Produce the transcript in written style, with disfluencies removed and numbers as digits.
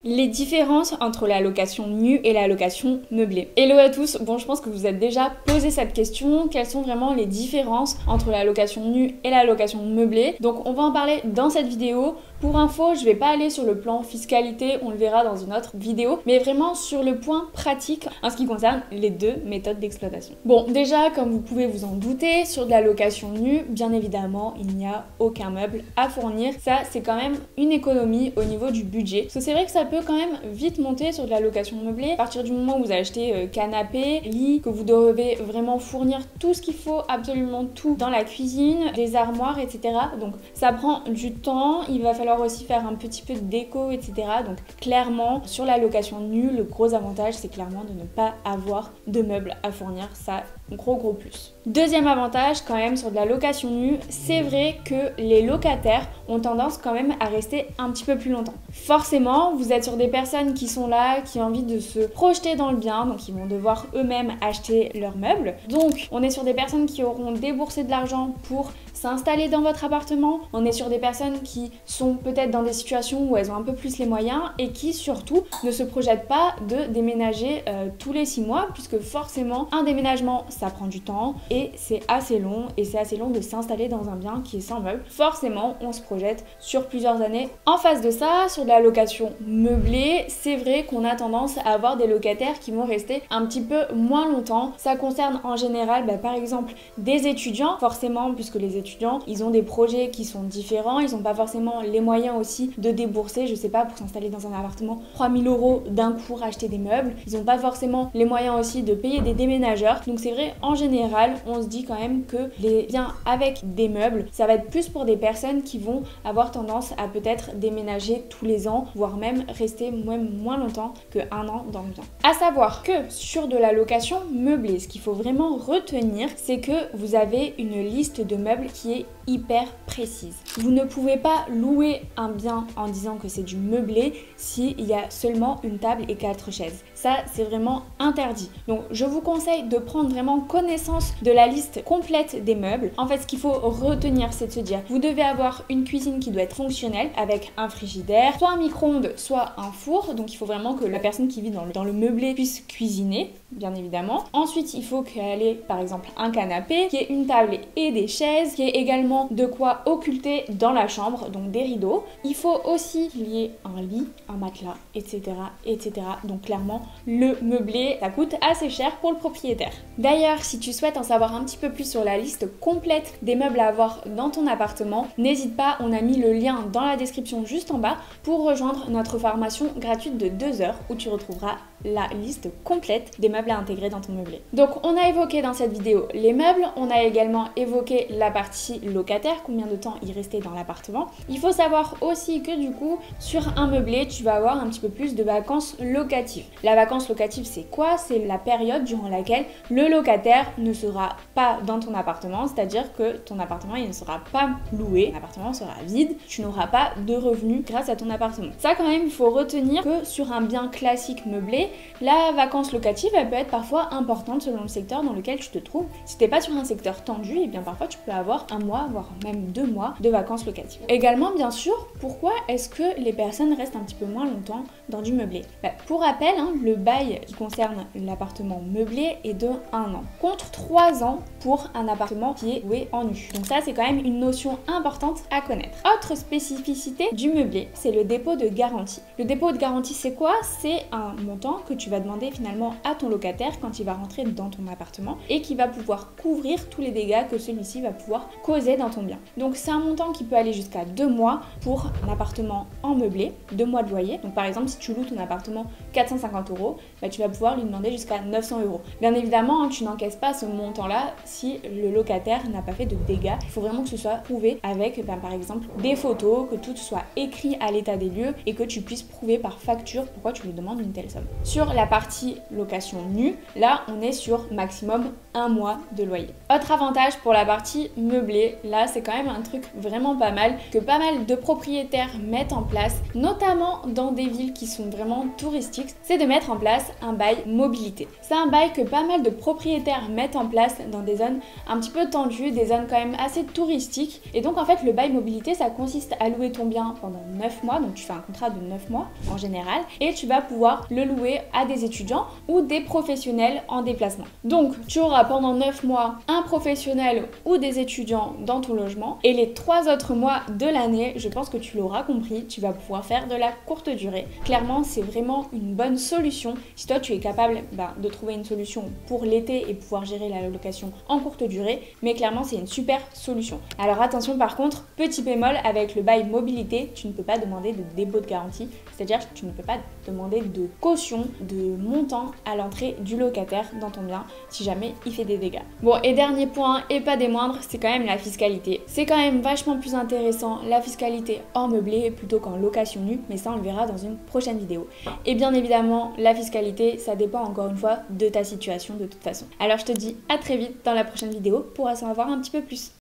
Les différences entre la location nue et la location meublée. Hello à tous, bon je pense que vous êtes déjà posé cette question, quelles sont vraiment les différences entre la location nue et la location meublée? Donc on va en parler dans cette vidéo. Pour info, je vais pas aller sur le plan fiscalité, on le verra dans une autre vidéo, mais vraiment sur le point pratique en ce qui concerne les deux méthodes d'exploitation. Bon, déjà, comme vous pouvez vous en douter, sur de la location nue, bien évidemment, il n'y a aucun meuble à fournir. Ça, c'est quand même une économie au niveau du budget. Parce que c'est vrai que ça peut quand même vite monter sur de la location meublée. À partir du moment où vous achetez canapé, lit, que vous devez vraiment fournir tout ce qu'il faut, absolument tout, dans la cuisine, des armoires, etc. Donc ça prend du temps, il va falloir aussi faire un petit peu de déco, etc. Donc clairement, sur la location nue, le gros avantage, c'est clairement de ne pas avoir de meubles à fournir. Ça, gros plus. Deuxième avantage quand même sur de la location nue, c'est vrai que les locataires ont tendance quand même à rester un petit peu plus longtemps. Forcément, vous êtes sur des personnes qui sont là, qui ont envie de se projeter dans le bien, donc ils vont devoir eux-mêmes acheter leurs meubles. Donc on est sur des personnes qui auront déboursé de l'argent pour s'installer dans votre appartement. On est sur des personnes qui sont peut-être dans des situations où elles ont un peu plus les moyens et qui surtout ne se projettent pas de déménager tous les 6 mois, puisque forcément un déménagement ça prend du temps et c'est assez long, et c'est assez long de s'installer dans un bien qui est sans meubles. Forcément on se projette sur plusieurs années. En face de ça, sur de la location meublée, c'est vrai qu'on a tendance à avoir des locataires qui vont rester un petit peu moins longtemps. Ça concerne en général par exemple des étudiants, forcément, puisque les étudiants ils ont des projets qui sont différents, ils n'ont pas forcément les moyens aussi de débourser, je sais pas, pour s'installer dans un appartement 3000 € d'un coup, acheter des meubles, ils n'ont pas forcément les moyens aussi de payer des déménageurs. Donc c'est vrai, en général on se dit quand même que les biens avec des meubles, ça va être plus pour des personnes qui vont avoir tendance à peut-être déménager tous les ans, voire même rester moins longtemps que 1 an dans le bien. À savoir que sur de la location meublée, ce qu'il faut vraiment retenir, c'est que vous avez une liste de meubles qui est hyper précise. Vous ne pouvez pas louer un bien en disant que c'est du meublé s'il y a seulement une table et 4 chaises. Ça, c'est vraiment interdit. Donc, je vous conseille de prendre vraiment connaissance de la liste complète des meubles. En fait, ce qu'il faut retenir, c'est de se dire, vous devez avoir une cuisine qui doit être fonctionnelle avec un frigidaire, soit un micro-ondes, soit un four. Donc, il faut vraiment que la personne qui vit dans le meublé puisse cuisiner, bien évidemment. Ensuite, il faut qu'elle ait, par exemple, un canapé, qui ait une table et des chaises, qui ait également de quoi occulter dans la chambre, donc des rideaux. Il faut aussi qu'il y ait un lit, un matelas, etc., etc. Donc, clairement, le meublé, ça coûte assez cher pour le propriétaire. D'ailleurs, si tu souhaites en savoir un petit peu plus sur la liste complète des meubles à avoir dans ton appartement, n'hésite pas, on a mis le lien dans la description juste en bas pour rejoindre notre formation gratuite de 2 heures où tu retrouveras la liste complète des meubles à intégrer dans ton meublé. Donc on a évoqué dans cette vidéo les meubles, on a également évoqué la partie locataire, combien de temps y rester dans l'appartement. Il faut savoir aussi que du coup sur un meublé tu vas avoir un petit peu plus de vacances locatives. La vacance locative c'est quoi? C'est la période durant laquelle le locataire ne sera pas dans ton appartement, c'est-à-dire que ton appartement il ne sera pas loué, l'appartement sera vide, tu n'auras pas de revenus grâce à ton appartement. Ça quand même il faut retenir que sur un bien classique meublé, la vacance locative elle peut être parfois importante selon le secteur dans lequel tu te trouves. Si t'es pas sur un secteur tendu, et bien parfois tu peux avoir 1 mois voire même 2 mois de vacances locatives. Également bien sûr, pourquoi est-ce que les personnes restent un petit peu moins longtemps dans du meublé? Pour rappel, le bail qui concerne l'appartement meublé est de 1 an, contre 3 ans pour un appartement qui est loué en nu. Donc ça c'est quand même une notion importante à connaître. Autre spécificité du meublé, c'est le dépôt de garantie. Le dépôt de garantie c'est quoi? C'est un montant que tu vas demander finalement à ton locataire quand il va rentrer dans ton appartement et qui va pouvoir couvrir tous les dégâts que celui-ci va pouvoir causer dans ton bien. Donc c'est un montant qui peut aller jusqu'à 2 mois pour un appartement en meublé, 2 mois de loyer. Donc par exemple si tu loues ton appartement 450 €, tu vas pouvoir lui demander jusqu'à 900 €. Bien évidemment, tu n'encaisses pas ce montant-là si le locataire n'a pas fait de dégâts. Il faut vraiment que ce soit prouvé avec par exemple des photos, que tout soit écrit à l'état des lieux et que tu puisses prouver par facture pourquoi tu lui demandes une telle somme. Sur la partie location nue, là on est sur maximum 1 mois de loyer. Autre avantage pour la partie meublée. meublé, là c'est quand même un truc vraiment pas mal que pas mal de propriétaires mettent en place, notamment dans des villes qui sont vraiment touristiques, c'est de mettre en place un bail mobilité. C'est un bail que pas mal de propriétaires mettent en place dans des zones un petit peu tendues, des zones quand même assez touristiques. Et donc en fait le bail mobilité ça consiste à louer ton bien pendant 9 mois, donc tu fais un contrat de 9 mois en général, et tu vas pouvoir le louer à des étudiants ou des professionnels en déplacement. Donc tu auras pendant 9 mois un professionnel ou des étudiants dans ton logement, et les 3 autres mois de l'année, je pense que tu l'auras compris, tu vas pouvoir faire de la courte durée. Clairement c'est vraiment une bonne solution si toi tu es capable de trouver une solution pour l'été et pouvoir gérer la location en courte durée, mais clairement c'est une super solution. Alors attention par contre, petit bémol, avec le bail mobilité, tu ne peux pas demander de dépôt de garantie, c'est-à-dire que tu ne peux pas demander de caution, de montant à l'entrée du locataire dans ton bien si jamais il fait des dégâts. Bon, et dernier point, et pas des moindres, c'est quand même la fiscalité. C'est quand même vachement plus intéressant la fiscalité en meublé plutôt qu'en location nue, mais ça on le verra dans une prochaine vidéo. Et bien évidemment, la fiscalité, ça dépend encore une fois de ta situation de toute façon. Alors je te dis à très vite dans la prochaine vidéo pour en savoir un petit peu plus.